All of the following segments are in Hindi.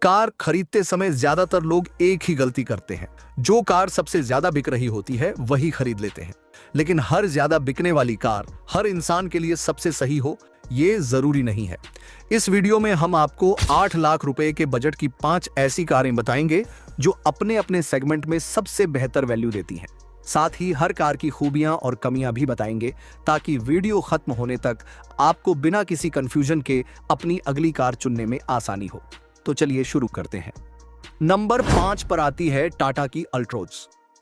कार खरीदते समय ज्यादातर लोग एक ही गलती करते हैं, जो कार सबसे ज्यादा बिक रही होती है वही खरीद लेते हैं। लेकिन हर ज्यादा बिकने वाली कार हर इंसान के लिए सबसे सही हो, ये जरूरी नहीं है। इस वीडियो में हम आपको 8 लाख रुपए के बजट की 5 ऐसी कारें बताएंगे जो अपने अपने सेगमेंट में सबसे बेहतर वैल्यू देती हैं। साथ ही हर कार की खूबियां और कमियां भी बताएंगे, ताकि वीडियो खत्म होने तक आपको बिना किसी कंफ्यूजन के अपनी अगली कार चुनने में आसानी हो। तो चलिए शुरू करते हैं। नंबर 5 पर आती है टाटा की अल्ट्रोज।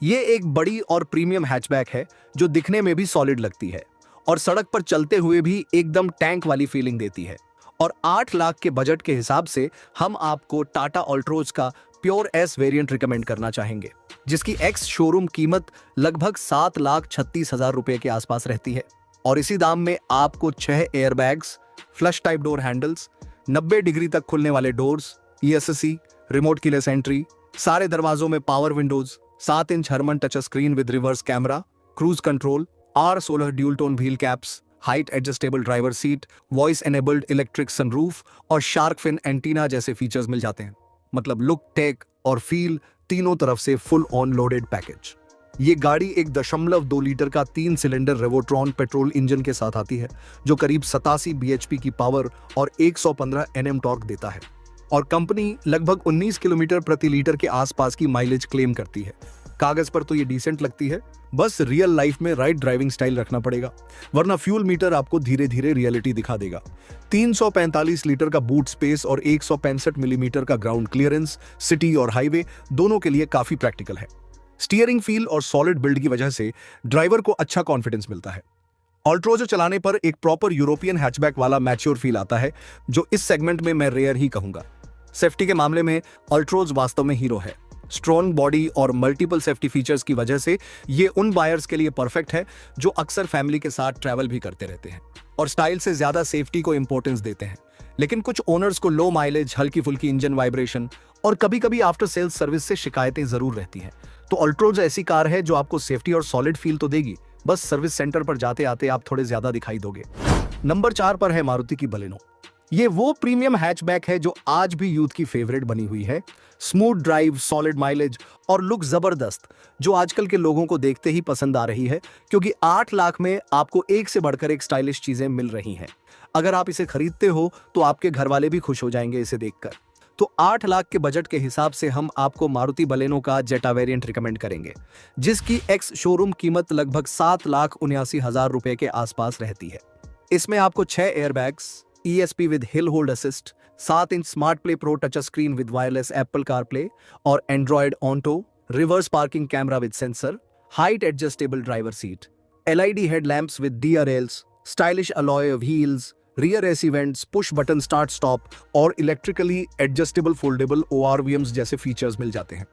ये एक बड़ी और प्रीमियम हैचबैक है जो दिखने में भी सॉलिड लगती है और सड़क पर चलते हुए भी एकदम टैंक वाली फीलिंग देती है। और 8 लाख के बजट के हिसाब से हम आपको टाटा अल्ट्रोज का प्योर एस वेरिएंट रिकमेंड करना चाहेंगे, जिसकी एक्स शोरूम कीमत लगभग 7,36,000 रुपए के आसपास रहती है। और इसी दाम में आपको 6 airbags, flush type door handles, 90 degree तक खुलने वाले doors, ESC, remote keyless entry, सारे दरवाजों में power windows, 7 inch Harman touch screen with reverse camera, cruise control, R16 dual tone wheel caps, height adjustable driver seat, voice enabled electric sunroof और शार्क फिन एंटीना जैसे फीचर्स मिल जाते हैं। मतलब लुक, टेक और फील तीनों तरफ से फुल ऑन लोडेड पैकेज। ये गाड़ी 1.2 लीटर का 3 सिलेंडर रेवोट्रॉन पेट्रोल इंजन के साथ आती है, जो करीब 87 bhp की पावर और 115 Nm टॉर्क देता है। और कंपनी लगभग 19 किलोमीटर प्रति लीटर के आसपास की माइलेज क्लेम करती है। कागज पर तो ये डिसेंट लगती है, बस रियल लाइफ में राइट ड्राइविंग स्टाइल रखना पड़ेगा, वरना फ्यूल मीटर आपको धीरे धीरे रियलिटी दिखा देगा। 345 लीटर का बूट स्पेस और 165 मिलीमीटर का ग्राउंड क्लियरेंस सिटी और हाईवे दोनों के लिए काफी प्रैक्टिकल है। स्टीयरिंग फील और सॉलिड बिल्ड की वजह से ड्राइवर को अच्छा कॉन्फिडेंस मिलता है। अल्ट्रोज चलाने पर एक प्रॉपर यूरोपियन हैचबैक वाला मैच्योर फील आता है, जो इस सेगमेंट में मैं रेयर ही कहूंगा। सेफ्टी के मामले में अल्ट्रोज वास्तव में हीरो है। स्ट्रॉन्ग बॉडी और मल्टीपल सेफ्टी फीचर्स की वजह से ये उन बायर्स के लिए परफेक्ट है जो अक्सर फैमिली के साथ ट्रैवल भी करते रहते हैं और स्टाइल से ज्यादा सेफ्टी को इंपॉर्टेंस देते हैं। लेकिन कुछ ओनर्स को लो माइलेज, हल्की फुल्की इंजन वाइब्रेशन और कभी-कभी आफ्टर सेल्स सर्विस से शिकायतें जरूर रहती हैं। तो अल्ट्रोज ऐसी कार है जो आपको सेफ्टी और सॉलिड फील तो देगी, बस सर्विस सेंटर पर जाते आते आप थोड़े ज्यादा दिखाई दोगे। नंबर 4 पर है मारुति की बलेनो। ये वो प्रीमियम हैचबैक है जो आज भी यूथ की फेवरेट बनी हुई है। स्मूथ ड्राइव, सॉलिड माइलेज और लुक जबरदस्त, जो आजकल के लोगों को देखते ही पसंद आ रही है, क्योंकि 8 लाख में आपको एक से बढ़कर एक स्टाइलिश चीजें मिल रही हैं। अगर आप इसे खरीदते हो तो आपके घर वाले भी खुश हो जाएंगे इसे देखकर। तो 8 लाख के बजट के हिसाब से हम आपको मारुति बलेनो का जेटा वेरिएंट रिकमेंड करेंगे, जिसकी एक्स शोरूम कीमत लगभग 7,79,000 रुपए के आसपास रहती है। इसमें आपको 6 airbags, ESP with hill hold assist, 7 inch smart play pro touch screen with wireless Apple CarPlay और Android Auto, reverse parking camera with sensor, height adjustable driver seat, LED headlamps with DRLs, stylish alloy wheels, rear AC vents, push button start stop और इलेक्ट्रिकली एडजस्टेबल फोल्डेबल ORVMs जैसे फीचर्स मिल जाते हैं।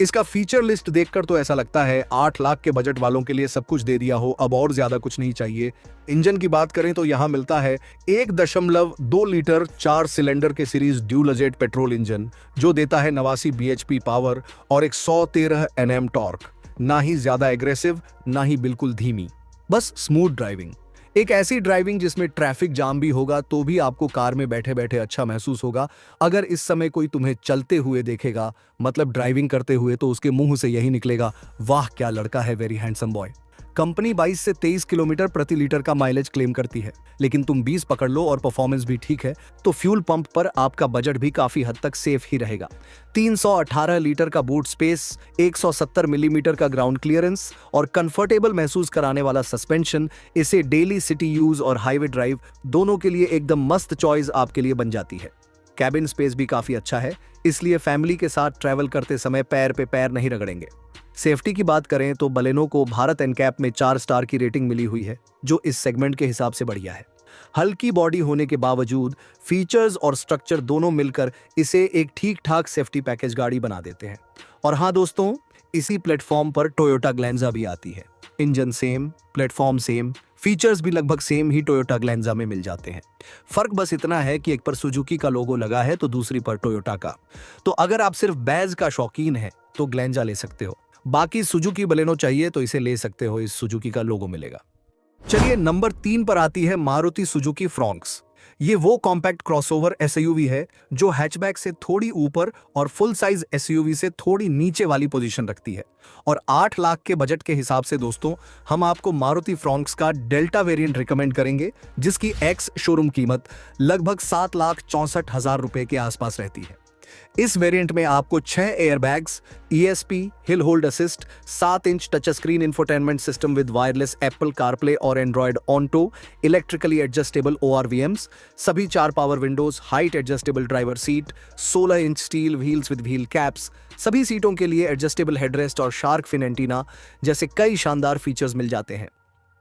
इसका फीचर लिस्ट देखकर तो ऐसा लगता है 8 लाख के बजट वालों के लिए सब कुछ दे दिया हो, अब और ज्यादा कुछ नहीं चाहिए। इंजन की बात करें तो यहाँ मिलता है 1.2 लीटर 4 सिलेंडर के series dual jet petrol engine, जो देता है 89 bhp पावर और 113 Nm टॉर्क। ना ही ज्यादा एग्रेसिव, ना ही बिल्कुल धीमी, बस स्मूथ ड्राइविंग। एक ऐसी ड्राइविंग जिसमें ट्रैफिक जाम भी होगा तो भी आपको कार में बैठे बैठे अच्छा महसूस होगा। अगर इस समय कोई तुम्हें चलते हुए देखेगा, मतलब ड्राइविंग करते हुए, तो उसके मुंह से यही निकलेगा, वाह क्या लड़का है, वेरी हैंडसम बॉय। कंपनी 22 से 23 किलोमीटर प्रति लीटर का माइलेज क्लेम करती है, लेकिन तुम 20 पकड़ लो और परफॉर्मेंस भी ठीक है तो फ्यूल पंप पर आपका बजट भी काफी हद तक सेफ ही रहेगा। 318 लीटर का बूट स्पेस, 170 मिलीमीटर का ग्राउंड क्लियरेंस और कंफर्टेबल महसूस कराने वाला सस्पेंशन इसे डेली सिटी यूज और हाईवे ड्राइव दोनों के लिए एकदम मस्त चॉइस आपके लिए बन जाती है। कैबिन स्पेस भी काफी अच्छा है, इसलिए फैमिली के साथ ट्रैवल करते समय पैर पे पैर नहीं रगड़ेंगे। सेफ्टी की बात करें तो बलेनो को भारत एनकैप में 4 स्टार की रेटिंग मिली हुई है, जो इस सेगमेंट के हिसाब से बढ़िया है। हल्की बॉडी होने के बावजूद फीचर्स और स्ट्रक्चर दोनों मिलकर इसे एक ठीक ठाक सेफ्टी पैकेज गाड़ी बना देते हैं। और हाँ दोस्तों, इसी प्लेटफॉर्म पर टोयोटा ग्लैंजा भी आती है। Engine same, platform same, features भी लगभग सेम ही टोयोटा ग्लैंजा में मिल जाते हैं। फर्क बस इतना है कि एक पर सुजुकी का लोगो लगा है तो दूसरी पर टोयोटा का। तो अगर आप सिर्फ बैज का शौकीन है तो ग्लैंजा ले सकते हो, बाकी सुजुकी बलेनो चाहिए तो इसे ले सकते हो, इस सुजुकी का लोगो मिलेगा। चलिए नंबर 3 पर आती है मारुति सुजुकी फ्रॉन्क्स। ये वो कॉम्पैक्ट क्रॉसओवर एसयूवी है जो हैचबैक से थोड़ी ऊपर और फुल साइज एसयूवी से थोड़ी नीचे वाली पोजीशन रखती है। और 8 लाख के बजट के हिसाब से दोस्तों हम आपको मारुति फ्रॉन्क्स का डेल्टा वेरिएंट रिकमेंड करेंगे, जिसकी एक्स शोरूम कीमत लगभग 7,64,000 रुपए के आसपास रहती है। इस वेरिएंट में आपको 6 airbags, ESP, hill hold assist, 7 inch touch screen infotainment system with wireless Apple CarPlay और Android Auto, electrically adjustable ORVMs, सभी 4 power windows, height adjustable driver seat, 16 inch steel wheels with wheel caps, सभी सीटों के लिए एडजस्टेबल हेडरेस्ट और शार्क फिन एंटीना जैसे कई शानदार फीचर्स मिल जाते हैं।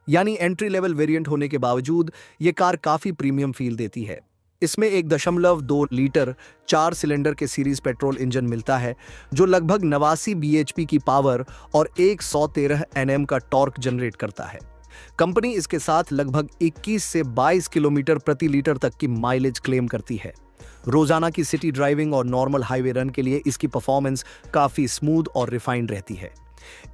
यानी एंट्री लेवल वेरिएंट होने के बावजूद ये कार काफी प्रीमियम फील देती है। इसमें 1.2 लीटर 4 सिलेंडर के सीरीज पेट्रोल इंजन मिलता है जो लगभग 89 bhp की पावर और 113 Nm का टॉर्क जनरेट करता है। कंपनी इसके साथ लगभग 21 से 22 किलोमीटर प्रति लीटर तक की माइलेज क्लेम करती है। रोजाना की सिटी ड्राइविंग और नॉर्मल हाईवे रन के लिए इसकी परफॉर्मेंस काफी स्मूथ और रिफाइंड रहती है।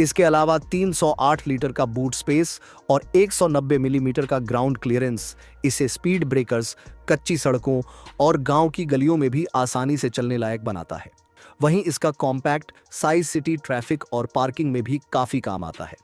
इसके अलावा 308 लीटर का बूट स्पेस और 190 मिलीमीटर का ग्राउंड क्लियरेंस इसे स्पीड ब्रेकर्स, कच्ची सड़कों और गांव की गलियों में भी आसानी से चलने लायक बनाता है। वहीं इसका कॉम्पैक्ट साइज सिटी ट्रैफिक और पार्किंग में भी काफी काम आता है।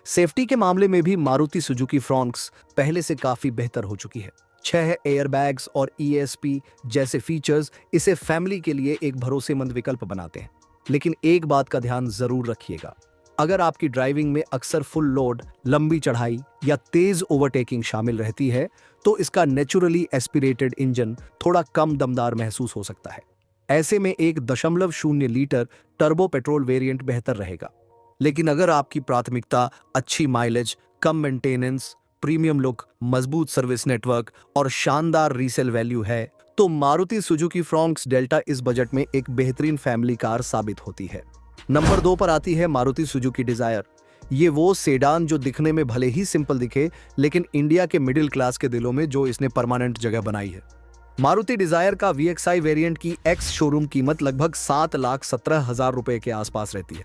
सेफ्टी के मामले में भी मारुति सुजुकी फ्रॉन्क्स पहले से काफी बेहतर हो चुकी है। 6 एयरबैग्स और ESP जैसे फीचर्स इसे फैमिली के लिए एक भरोसेमंद विकल्प बनाते हैं। लेकिन एक बात का ध्यान जरूर रखिएगा, अगर आपकी ड्राइविंग में अक्सर फुल लोड, लंबी चढ़ाई या तेज ओवरटेकिंग शामिल रहती है तो इसका नेचुरली एस्पिरेटेड इंजन थोड़ा कम दमदार महसूस हो सकता है। ऐसे में 1.0 लीटर टर्बो पेट्रोल वेरिएंट बेहतर रहेगा। लेकिन अगर आपकी प्राथमिकता अच्छी माइलेज, कम मेंटेनेंस, प्रीमियम लुक, मजबूत सर्विस नेटवर्क और शानदार रीसेल वैल्यू है तो मारुति सुजुकी फ्रॉन्क्स डेल्टा इस बजट में एक बेहतरीन फैमिली कार साबित होती है। नंबर 2 पर आती है मारुति सुजुकी डिजायर। ये वो सेडान जो दिखने में भले ही सिंपल दिखे, लेकिन इंडिया के मिडिल क्लास के दिलों में जो इसने परमानेंट जगह बनाई है। मारुति डिजायर का VXI वेरिएंट की एक्स शोरूम कीमत लगभग 7,17,000 रुपए के आसपास रहती है,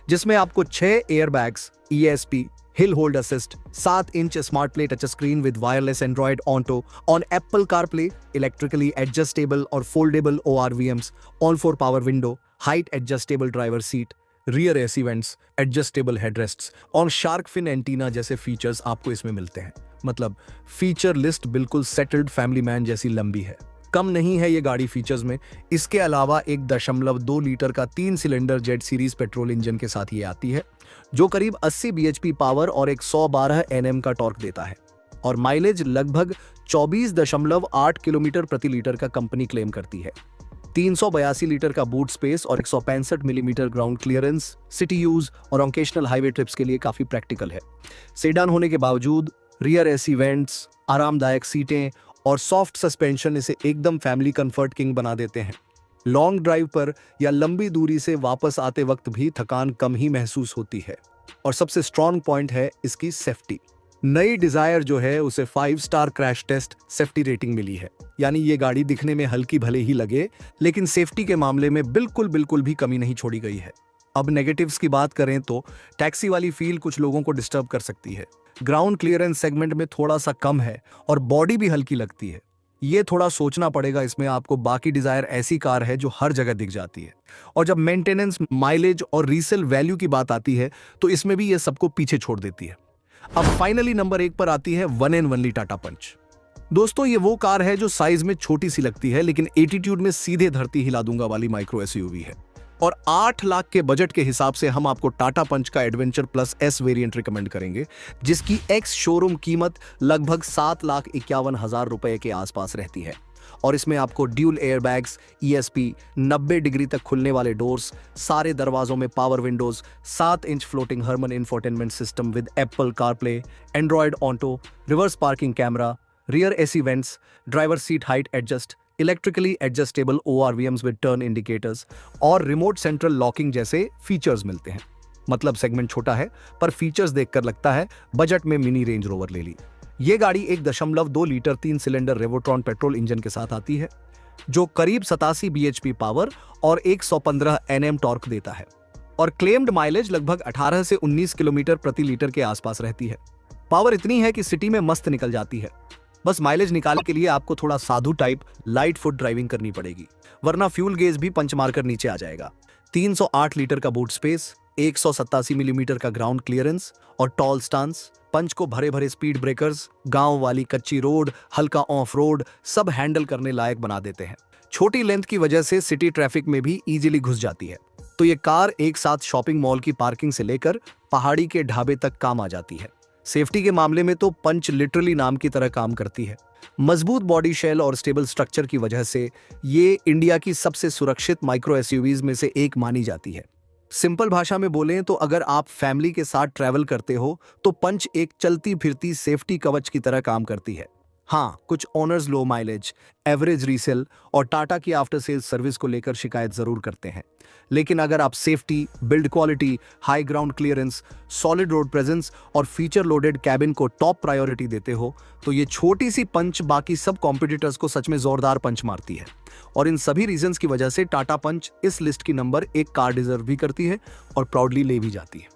जिसमें आपको 6 airbags, ESP, hill hold assist, 7 inch smart play touch screen with wireless Android Auto on Apple CarPlay, electrically adjustable और foldable ORVMs, all 4 power window, height adjustable driver seat, rear AC vents, adjustable headrests और शार्क फिन एंटीना जैसे फीचर्स आपको इसमें मिलते हैं। मतलब फीचर लिस्ट बिल्कुल सेटल्ड फैमिली मैन जैसी लंबी है। कम नहीं है ये गाड़ी फीचर्स में। इसके अलावा 1.2 लीटर का 3 cylinder Z series petrol engine के साथ ये आती है जो करीब 80 bhp पावर और 112 Nm का टॉर्क देता है और माइलेज लगभग 24.8 किलोमीटर प्रति लीटर का कंपनी क्लेम करती है। 382 लीटर का बूट स्पेस और 165 millimetre ground clearance city use और ओकेशनल हाईवे ट्रिप्स के लिए काफी प्रैक्टिकल है। सेडान होने के बावजूद रियर AC वेंट्स, आरामदायक सीटें और सॉफ्ट सस्पेंशन इसे एकदम फैमिली कंफर्ट किंग बना देते हैं। लॉन्ग ड्राइव पर या लंबी दूरी से वापस आते वक्त भी थकान कम ही महसूस होती है। और सबसे स्ट्रॉन्ग पॉइंट है इसकी सेफ्टी। नई डिजायर जो है उसे 5 star crash test safety rating मिली है। यानी ये गाड़ी दिखने में हल्की भले ही लगे, लेकिन सेफ्टी के मामले में बिल्कुल भी कमी नहीं छोड़ी गई है। अब नेगेटिव्स की बात करें तो टैक्सी वाली फील कुछ लोगों को डिस्टर्ब कर सकती है। ग्राउंड क्लियरेंस सेगमेंट में थोड़ा सा कम है और बॉडी भी हल्की लगती है। ये थोड़ा सोचना पड़ेगा इसमें आपको। बाकी डिजायर ऐसी कार है जो हर जगह दिख जाती है। और जब मेंटेनेंस, माइलेज और रीसेल वैल्यू की बात आती है तो इसमें भी ये सबको पीछे छोड़ देती है। अब फाइनली नंबर 1 पर आती है वन एंड ओनली टाटा पंच। दोस्तों ये वो कार है जो साइज में छोटी सी लगती है लेकिन एटीट्यूड में सीधे धरती हिला दूंगा वाली माइक्रो एसयूवी है। और 8 लाख के बजट के हिसाब से हम आपको टाटा पंच का adventure plus S variant recommend करेंगे, जिसकी एक्स शोरूम कीमत लगभग 7,51,000 रुपए के आसपास रहती है। और इसमें आपको ड्यूल एयरबैग्स, ESP, 90 डिग्री तक खुलने वाले डोर्स, सारे दरवाजों में power windows, 7 inch floating Harman infotainment system with Apple CarPlay, Android Auto, reverse parking camera, rear AC vents, driver seat height adjust, electrically adjustable ORVMs with turn indicators और रिमोट सेंट्रल लॉकिंग जैसे फीचर्स मिलते हैं। मतलब सेगमेंट छोटा है पर फीचर्स देखकर लगता है बजट में मिनी रेंज रोवर ले ली। ये गाड़ी 1.2 litre 3 cylinder Revotron petrol engine के साथ आती है जो करीब 87 bhp पावर और 115 Nm टॉर्क देता है और क्लेम्ड माइलेज लगभग 18 से 19 किलोमीटर प्रति लीटर के आसपास रहती है। पावर इतनी है कि सिटी में मस्त निकल जाती है। बस माइलेज निकालने के लिए आपको थोड़ा साधु टाइप लाइट फुट ड्राइविंग करनी पड़ेगी, वरना फ्यूल गेज भी पंच मारकर नीचे आ जाएगा। 308 लीटर का बूट स्पेस, 187 मिलीमीटर का ग्राउंड क्लियरेंस और टॉल स्टांस, पंच को भरे भरे स्पीड ब्रेकर्स, गांव वाली कच्ची रोड, हल्का ऑफ रोड सब हैंडल करने लायक बना देते हैं। छोटी लेंथ की वजह से सिटी ट्रैफिक में भी इजीली घुस जाती है। तो ये कार एक साथ शॉपिंग मॉल की पार्किंग से लेकर पहाड़ी के ढाबे तक काम आ जाती है। सेफ्टी के मामले में तो पंच लिटरली नाम की तरह काम करती है। मजबूत बॉडी शेल और स्टेबल स्ट्रक्चर की वजह से ये इंडिया की सबसे सुरक्षित माइक्रो एसयूवीज में से एक मानी जाती है। सिंपल भाषा में बोलें तो अगर आप फैमिली के साथ ट्रैवल करते हो तो पंच एक चलती फिरती सेफ्टी कवच की तरह काम करती है। हाँ, कुछ ओनर्स लो माइलेज, एवरेज रीसेल और टाटा की आफ्टर सेल्स सर्विस को लेकर शिकायत जरूर करते हैं, लेकिन अगर आप safety, build quality, high ground clearance, solid road presence और फीचर लोडेड कैबिन को टॉप प्रायोरिटी देते हो तो ये छोटी सी पंच बाकी सब कॉम्पिटिटर्स को सच में जोरदार पंच मारती है। और इन सभी रीजंस की वजह से टाटा पंच इस लिस्ट की नंबर 1 कार डिजर्व भी करती है और प्राउडली ले भी जाती है।